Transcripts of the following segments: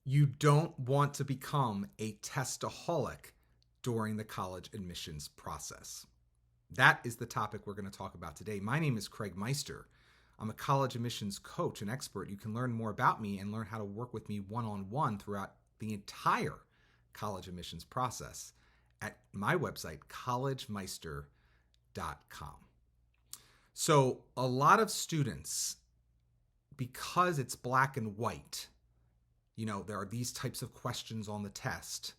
You don't want to become a testoholic during the college admissions process. That is the topic we're going to talk about today. My name is Craig Meister. I'm a college admissions coach and expert. You can learn more about me and learn how to work with me one-on-one throughout the entire college admissions process at my website, collegemeister.com. So, a lot of students, because it's black and white, there are these types of questions on the test.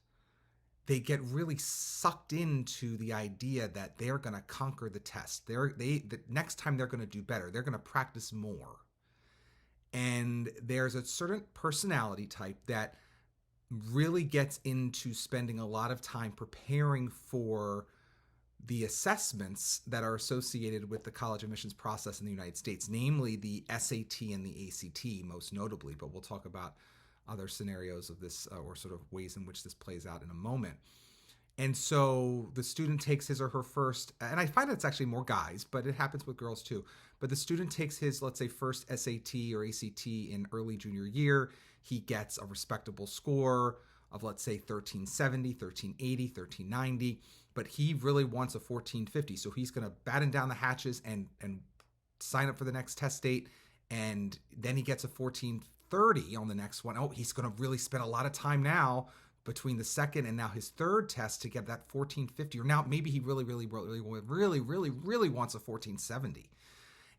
They get really sucked into the idea that they're going to conquer the test. The next time they're going to do better. They're going to practice more. And there's a certain personality type that really gets into spending a lot of time preparing for the assessments that are associated with the college admissions process in the United States, namely the SAT and the ACT, most notably, but we'll talk about other scenarios of this or sort of ways in which this plays out in a moment. And so the student takes his or her first, and I find it's actually more guys, but it happens with girls too. But the student takes his, let's say, first SAT or ACT in early junior year. He gets a respectable score of, let's say, 1370, 1380, 1390, but he really wants a 1450. So he's going to batten down the hatches and sign up for the next test date. And then he gets a 1430 on the next one. Oh, he's going to really spend a lot of time now between the second and now his third test to get that 1450. Or now maybe he really wants a 1470.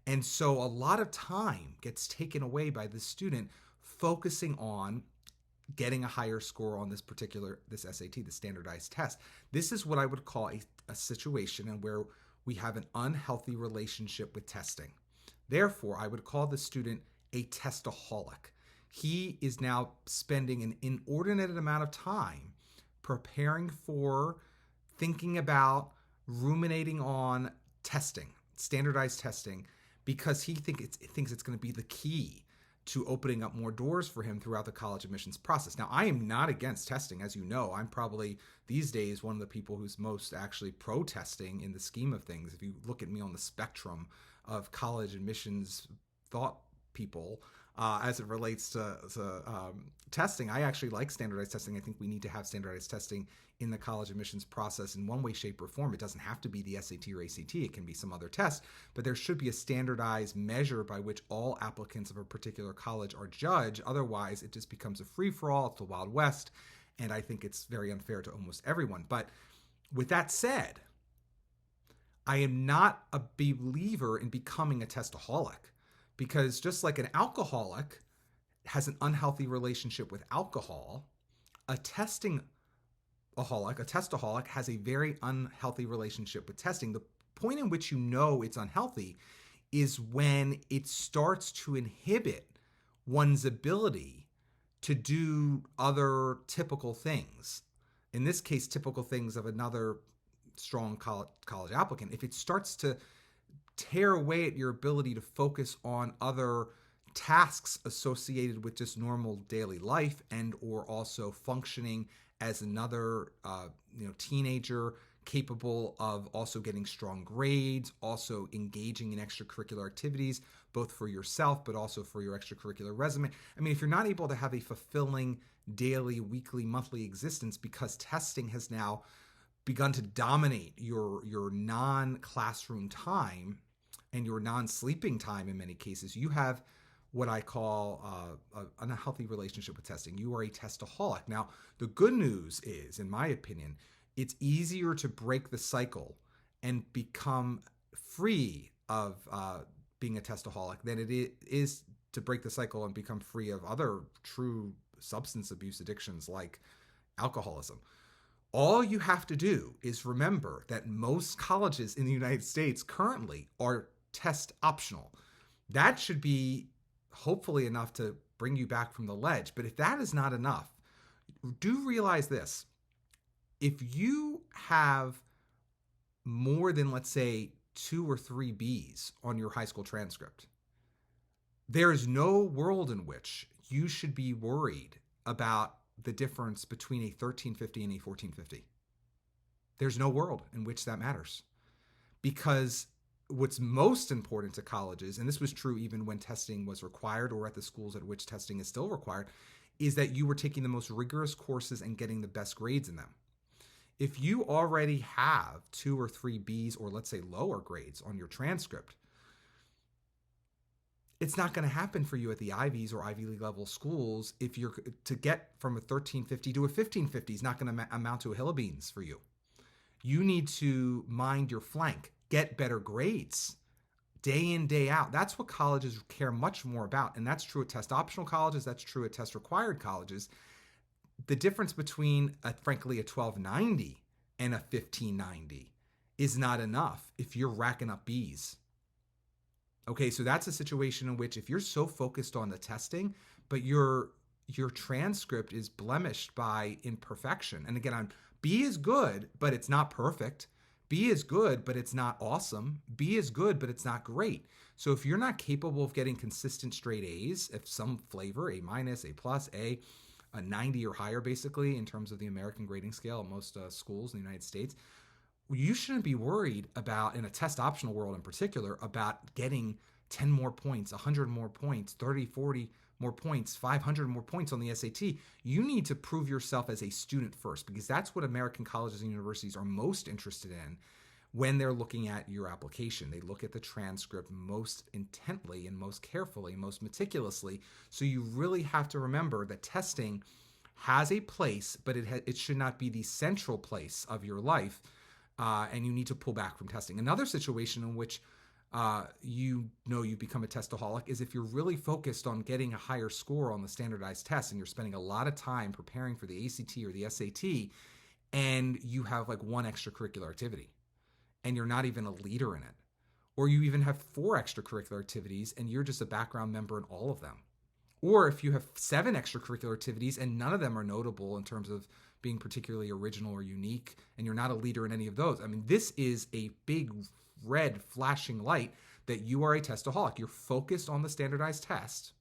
And so a lot of time gets taken away by the student focusing on getting a higher score on this SAT, the standardized test. This is what I would call a situation in where we have an unhealthy relationship with testing. Therefore, I would call the student a testoholic. He is now spending an inordinate amount of time preparing for, thinking about, ruminating on testing, standardized testing, because he thinks it's going to be the key to opening up more doors for him throughout the college admissions process. Now, I am not against testing. As you know, I'm probably these days one of the people who's most actually pro-testing in the scheme of things. If you look at me on the spectrum of college admissions thought people, as it relates to testing, I actually like standardized testing. I think we need to have standardized testing in the college admissions process in one way, shape, or form. It doesn't have to be the SAT or ACT. It can be some other test, but there should be a standardized measure by which all applicants of a particular college are judged. Otherwise, it just becomes a free-for-all. It's the Wild West, and I think it's very unfair to almost everyone. But with that said, I am not a believer in becoming a testaholic, because just like an alcoholic has an unhealthy relationship with alcohol, a testaholic has a very unhealthy relationship with testing. The point in which you know it's unhealthy is when it starts to inhibit one's ability to do other typical things. In this case, typical things of another strong college applicant. If it starts to tear away at your ability to focus on other tasks associated with just normal daily life and or also functioning as another teenager capable of also getting strong grades, also engaging in extracurricular activities, both for yourself but also for your extracurricular resume. I mean, if you're not able to have a fulfilling daily, weekly, monthly existence because testing has now begun to dominate your non-classroom time and your non-sleeping time in many cases, you have what I call an unhealthy relationship with testing. You are a testaholic. Now, the good news is, in my opinion, it's easier to break the cycle and become free of being a testaholic than it is to break the cycle and become free of other true substance abuse addictions like alcoholism. All you have to do is remember that most colleges in the United States currently are test optional. That should be hopefully enough to bring you back from the ledge. But if that is not enough, do realize this. If you have more than, let's say, 2 or 3 B's on your high school transcript, there is no world in which you should be worried about the difference between a 1350 and a 1450. There's no world in which that matters. Because what's most important to colleges, and this was true even when testing was required or at the schools at which testing is still required, is that you were taking the most rigorous courses and getting the best grades in them. If you already have 2 or 3 Bs, or let's say lower grades on your transcript, it's not going to happen for you at the Ivies or Ivy League level schools. If you're to get from a 1350 to a 1550 is not going to amount to a hill of beans for you. You need to mind your flank, get better grades day in, day out. That's what colleges care much more about. And that's true at test optional colleges. That's true at test required colleges. The difference between, frankly, a 1290 and a 1590 is not enough if you're racking up Bs. Okay, so that's a situation in which if you're so focused on the testing, but your transcript is blemished by imperfection. And again, B is good, but it's not perfect. B is good, but it's not awesome. B is good, but it's not great. So if you're not capable of getting consistent straight A's, if some flavor, A minus, A plus, A 90 or higher, basically, in terms of the American grading scale at most schools in the United States, you shouldn't be worried about, in a test optional world in particular, about getting 10 more points, 100 more points, 30, 40 more points, 500 more points on the SAT. You need to prove yourself as a student first, because that's what American colleges and universities are most interested in when they're looking at your application. They look at the transcript most intently and most carefully, most meticulously. So you really have to remember that testing has a place, but it should not be the central place of your life. And you need to pull back from testing. Another situation in which you become a testoholic is if you're really focused on getting a higher score on the standardized test and you're spending a lot of time preparing for the ACT or the SAT, and you have like one extracurricular activity and you're not even a leader in it, or you even have 4 extracurricular activities and you're just a background member in all of them, or if you have 7 extracurricular activities and none of them are notable in terms of being particularly original or unique, and you're not a leader in any of those. I mean, this is a big red flashing light that you are a testoholic. You're focused on the standardized test.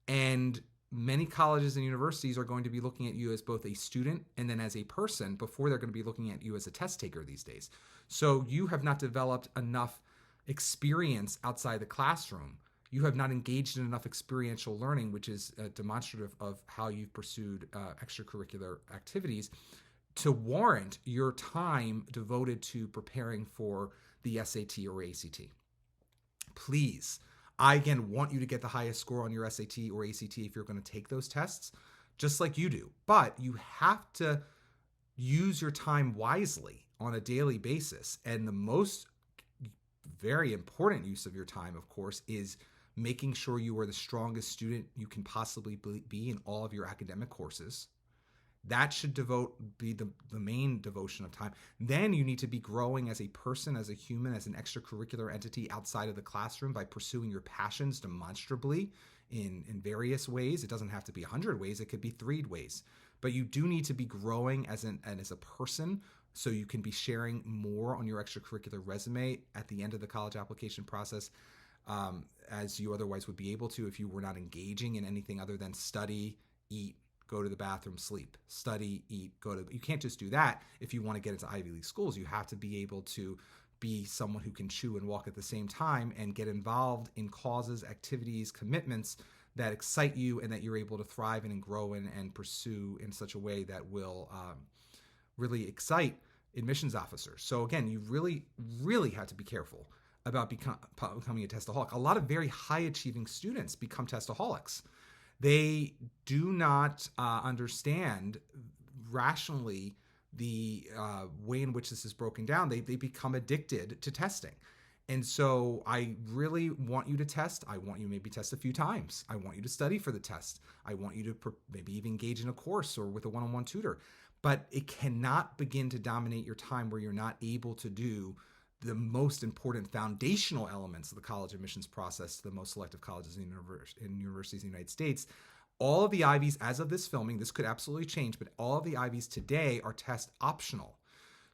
And many colleges and universities are going to be looking at you as both a student and then as a person before they're going to be looking at you as a test taker these days. So you have not developed enough experience outside the classroom. You have not engaged in enough experiential learning, which is demonstrative of how you've pursued extracurricular activities, to warrant your time devoted to preparing for the SAT or ACT. Please, I again want you to get the highest score on your SAT or ACT if you're going to take those tests, just like you do. But you have to use your time wisely on a daily basis. And the most very important use of your time, of course, is making sure you are the strongest student you can possibly be in all of your academic courses. That should be the main devotion of time. Then you need to be growing as a person, as a human, as an extracurricular entity outside of the classroom by pursuing your passions demonstrably in various ways. It doesn't have to be 100 ways. It could be 3 ways. But you do need to be growing as a person, so you can be sharing more on your extracurricular resume at the end of the college application process, as you otherwise would be able to if you were not engaging in anything other than study, eat, go to the bathroom, sleep, study, eat, you can't just do that if you want to get into Ivy League schools. You have to be able to be someone who can chew and walk at the same time and get involved in causes, activities, commitments that excite you and that you're able to thrive in and grow in and pursue in such a way that will really excite admissions officers. So again, you really, really have to be careful about becoming a testoholic. A lot of very high achieving students become testoholics. They do not understand rationally the way in which this is broken down. They become addicted to testing. And so I really want you to test. I want you to maybe test a few times. I want you to study for the test. I want you to maybe even engage in a course or with a one-on-one tutor. But it cannot begin to dominate your time where you're not able to do the most important foundational elements of the college admissions process to the most selective colleges and universities in the United States. All of the Ivies, as of this filming, this could absolutely change, but all of the Ivies today are test optional.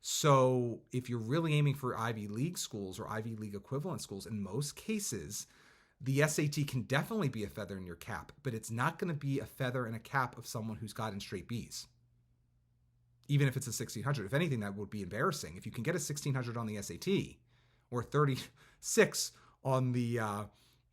So if you're really aiming for Ivy League schools or Ivy League equivalent schools, in most cases, the SAT can definitely be a feather in your cap, but it's not going to be a feather in a cap of someone who's gotten straight Bs. Even if it's a 1600. If anything, that would be embarrassing. If you can get a 1600 on the SAT or 36 on the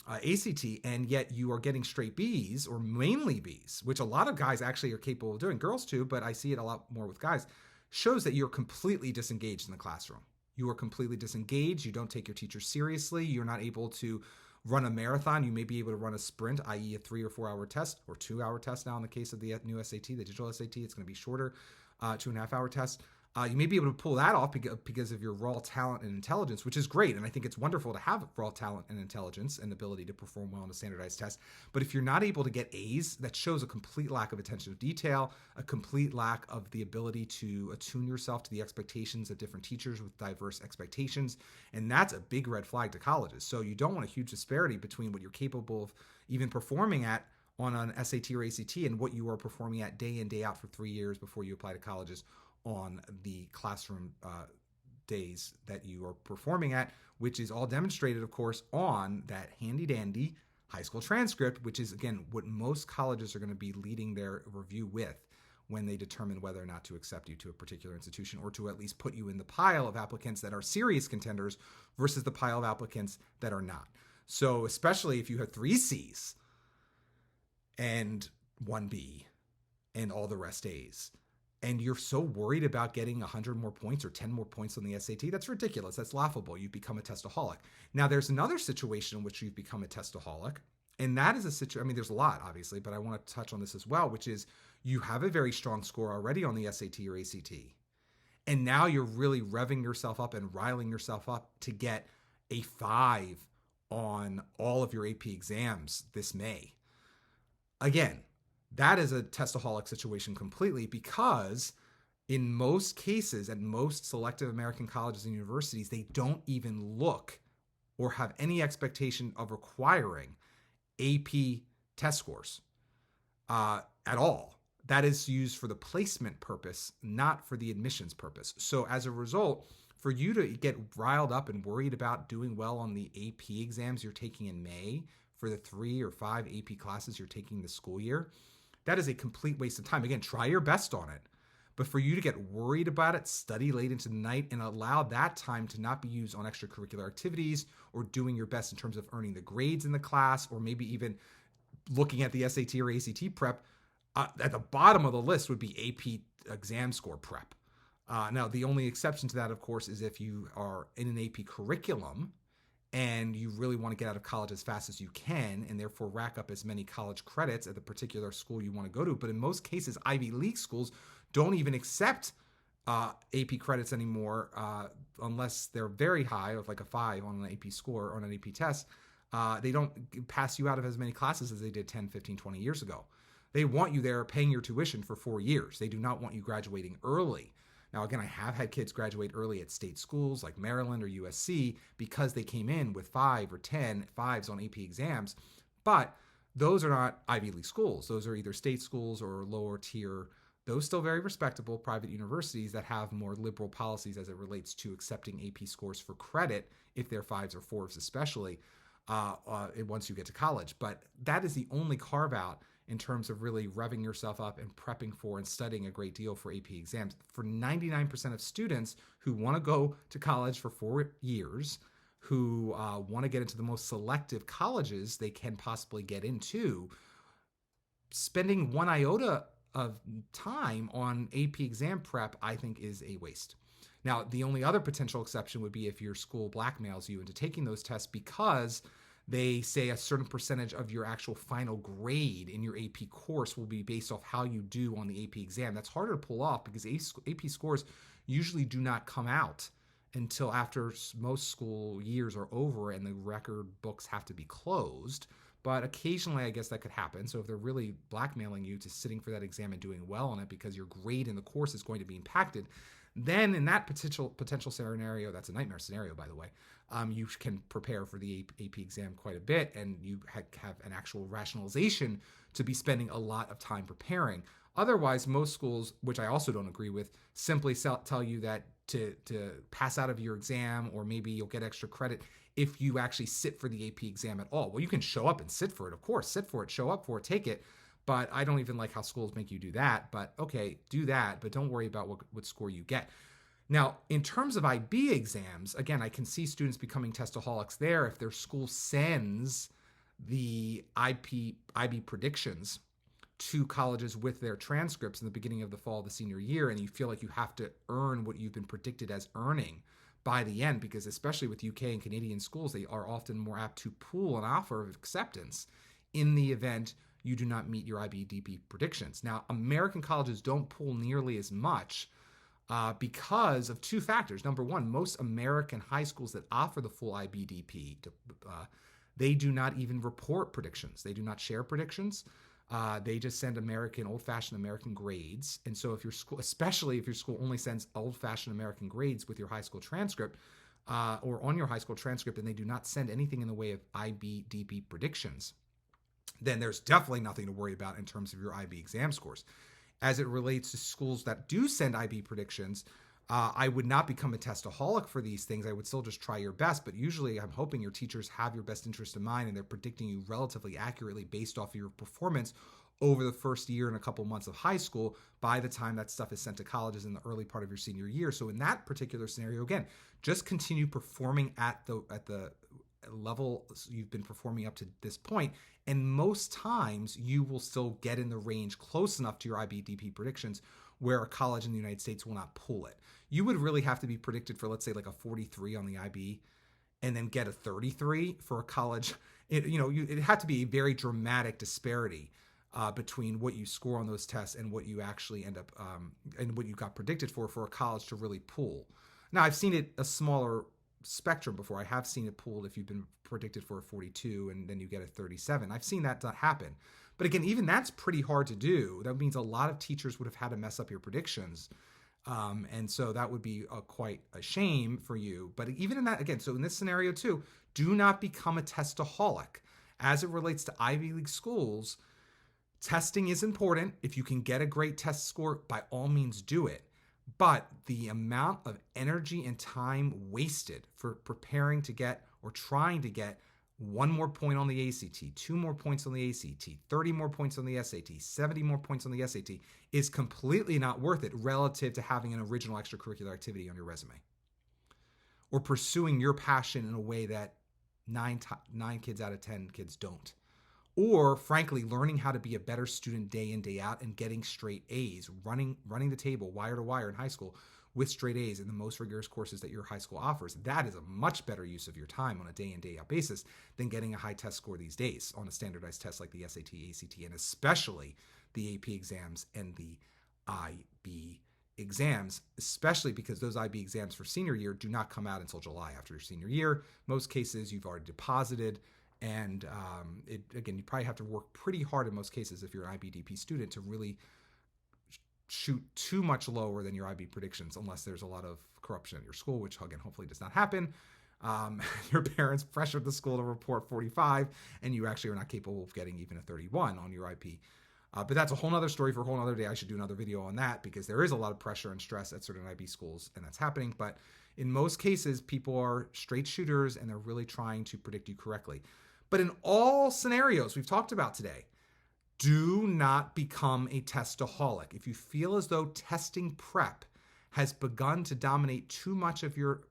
ACT, and yet you are getting straight B's or mainly B's, which a lot of guys actually are capable of doing, girls too, but I see it a lot more with guys, shows that you're completely disengaged in the classroom. You are completely disengaged. You don't take your teacher seriously. You're not able to run a marathon. You may be able to run a sprint, i.e. a 3 or 4 hour test or 2 hour test now in the case of the new SAT, the digital SAT. It's going to be shorter, 2.5 hour test. You may be able to pull that off because of your raw talent and intelligence, which is great. And I think it's wonderful to have raw talent and intelligence and ability to perform well on a standardized test. But if you're not able to get A's, that shows a complete lack of attention to detail, a complete lack of the ability to attune yourself to the expectations of different teachers with diverse expectations. And that's a big red flag to colleges. So you don't want a huge disparity between what you're capable of even performing at on an SAT or ACT and what you are performing at day in, day out for 3 years before you apply to colleges on the classroom days that you are performing at, which is all demonstrated, of course, on that handy-dandy high school transcript, which is, again, what most colleges are going to be leading their review with when they determine whether or not to accept you to a particular institution or to at least put you in the pile of applicants that are serious contenders versus the pile of applicants that are not. So especially if you have 3 C's and 1 B and all the rest A's, and you're so worried about getting 100 more points or 10 more points on the SAT, that's ridiculous. That's laughable. You've become a testoholic. Now, there's another situation in which you've become a testoholic, and that is a situation, I mean, there's a lot, obviously, but I want to touch on this as well, which is you have a very strong score already on the SAT or ACT, and now you're really revving yourself up and riling yourself up to get a 5 on all of your AP exams this May. Again, that is a testoholic situation completely, because in most cases at most selective American colleges and universities, they don't even look or have any expectation of requiring AP test scores at all. That is used for the placement purpose, not for the admissions purpose. So as a result, for you to get riled up and worried about doing well on the AP exams you're taking in May for the 3 or 5 AP classes you're taking this school year, that is a complete waste of time. Again, try your best on it. But for you to get worried about it, study late into the night, and allow that time to not be used on extracurricular activities or doing your best in terms of earning the grades in the class, or maybe even looking at the SAT or ACT prep, at the bottom of the list would be AP exam score prep. Now, the only exception to that, of course, is if you are in an AP curriculum and you really want to get out of college as fast as you can and therefore rack up as many college credits at the particular school you want to go to. But in most cases, Ivy League schools don't even accept AP credits anymore unless they're very high, of like a 5 on an AP score or on an AP test. They don't pass you out of as many classes as they did 10, 15, 20 years ago. They want you there paying your tuition for 4 years. They do not want you graduating early. Now, again, I have had kids graduate early at state schools like Maryland or USC because they came in with 5 or 10 5s on AP exams, but those are not Ivy League schools. Those are either state schools or lower tier, those still very respectable private universities that have more liberal policies as it relates to accepting AP scores for credit if they're 5s or 4s especially once you get to college. But that is the only carve out in terms of really revving yourself up and prepping for and studying a great deal for AP exams. For 99% of students who want to go to college for 4 years, who want to get into the most selective colleges they can possibly get into, spending 1 iota of time on AP exam prep, I think, is a waste. Now, the only other potential exception would be if your school blackmails you into taking those tests because they say a certain percentage of your actual final grade in your AP course will be based off how you do on the AP exam. That's harder to pull off because AP scores usually do not come out until after most school years are over and the record books have to be closed. But occasionally, I guess that could happen. So if they're really blackmailing you to sitting for that exam and doing well on it because your grade in the course is going to be impacted, then in that potential scenario, that's a nightmare scenario, by the way, you can prepare for the AP exam quite a bit, and you have an actual rationalization to be spending a lot of time preparing. Otherwise, most schools, which I also don't agree with, simply tell you that to pass out of your exam, or maybe you'll get extra credit if you actually sit for the AP exam at all. Well, you can show up and sit for it, of course, sit for it, show up for it, take it. But I don't even like how schools make you do that. But okay, do that, but don't worry about what score you get. Now, in terms of IB exams, again, I can see students becoming testoholics there if their school sends the IB predictions to colleges with their transcripts in the beginning of the fall of the senior year, and you feel like you have to earn what you've been predicted as earning by the end, because especially with UK and Canadian schools, they are often more apt to pool an offer of acceptance in the event you do not meet your IBDP predictions. Now, American colleges don't pool nearly as much because of two factors. Number one, most American high schools that offer the full IBDP, they do not even report predictions. They do not share predictions. They just send old-fashioned American grades. And so if your school, especially if your school only sends old-fashioned American grades with your high school transcript or on your high school transcript, and they do not send anything in the way of IBDP predictions, then there's definitely nothing to worry about in terms of your IB exam scores. As it relates to schools that do send IB predictions, I would not become a testoholic for these things. I would still just try your best, but usually I'm hoping your teachers have your best interest in mind and they're predicting you relatively accurately based off of your performance over the first year and a couple months of high school by the time that stuff is sent to colleges in the early part of your senior year. So in that particular scenario, again, just continue performing at the level you've been performing up to this point, and most times you will still get in the range close enough to your IBDP predictions where a college in the United States will not pull it. You would really have to be predicted for, let's say, like a 43 on the IB and then get a 33 for a college. It had to be a very dramatic disparity between what you score on those tests and what you actually end up and what you got predicted for a college to really pull. Now, I've seen it a smaller spectrum before. I have seen it pulled if you've been predicted for a 42 and then you get a 37. I've seen that happen. But again, even that's pretty hard to do. That means a lot of teachers would have had to mess up your predictions. And so that would be quite a shame for you. But even in that, again, so in this scenario too, do not become a testoholic. As it relates to Ivy League schools, testing is important. If you can get a great test score, by all means do it. But the amount of energy and time wasted for preparing to get or trying to get 1 more point on the ACT, 2 more points on the ACT, 30 more points on the SAT, 70 more points on the SAT is completely not worth it relative to having an original extracurricular activity on your resume or pursuing your passion in a way that 9 kids out of 10 kids don't. Or frankly, learning how to be a better student day in, day out and getting straight A's, running the table wire to wire in high school with straight A's in the most rigorous courses that your high school offers. That is a much better use of your time on a day in, day out basis than getting a high test score these days on a standardized test like the SAT, ACT, and especially the AP exams and the IB exams, especially because those IB exams for senior year do not come out until July after your senior year. Most cases you've already deposited. And again, you probably have to work pretty hard in most cases if you're an IBDP student to really shoot too much lower than your IB predictions, unless there's a lot of corruption at your school, which again, hopefully does not happen. Your parents pressured the school to report 45 and you actually are not capable of getting even a 31 on your IP. But that's a whole nother story for a whole nother day. I should do another video on that because there is a lot of pressure and stress at certain IB schools and that's happening. But in most cases, people are straight shooters and they're really trying to predict you correctly. But in all scenarios we've talked about today, do not become a testoholic. If you feel as though testing prep has begun to dominate too much of your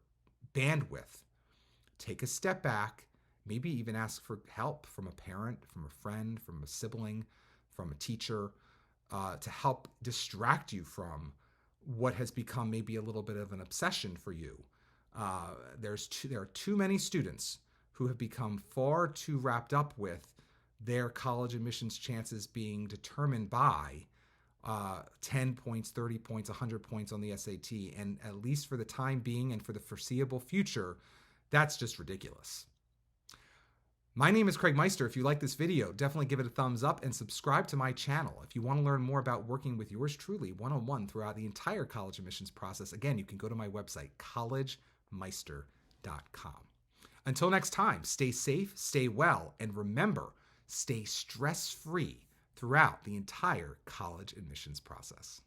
bandwidth, take a step back, maybe even ask for help from a parent, from a friend, from a sibling, from a teacher, to help distract you from what has become maybe a little bit of an obsession for you. There are too many students who have become far too wrapped up with their college admissions chances being determined by 10 points, 30 points, 100 points on the SAT. And at least for the time being and for the foreseeable future, that's just ridiculous. My name is Craig Meister. If you like this video, definitely give it a thumbs up and subscribe to my channel. If you want to learn more about working with yours truly one-on-one throughout the entire college admissions process, again, you can go to my website, collegemeister.com. Until next time, stay safe, stay well, and remember, stay stress-free throughout the entire college admissions process.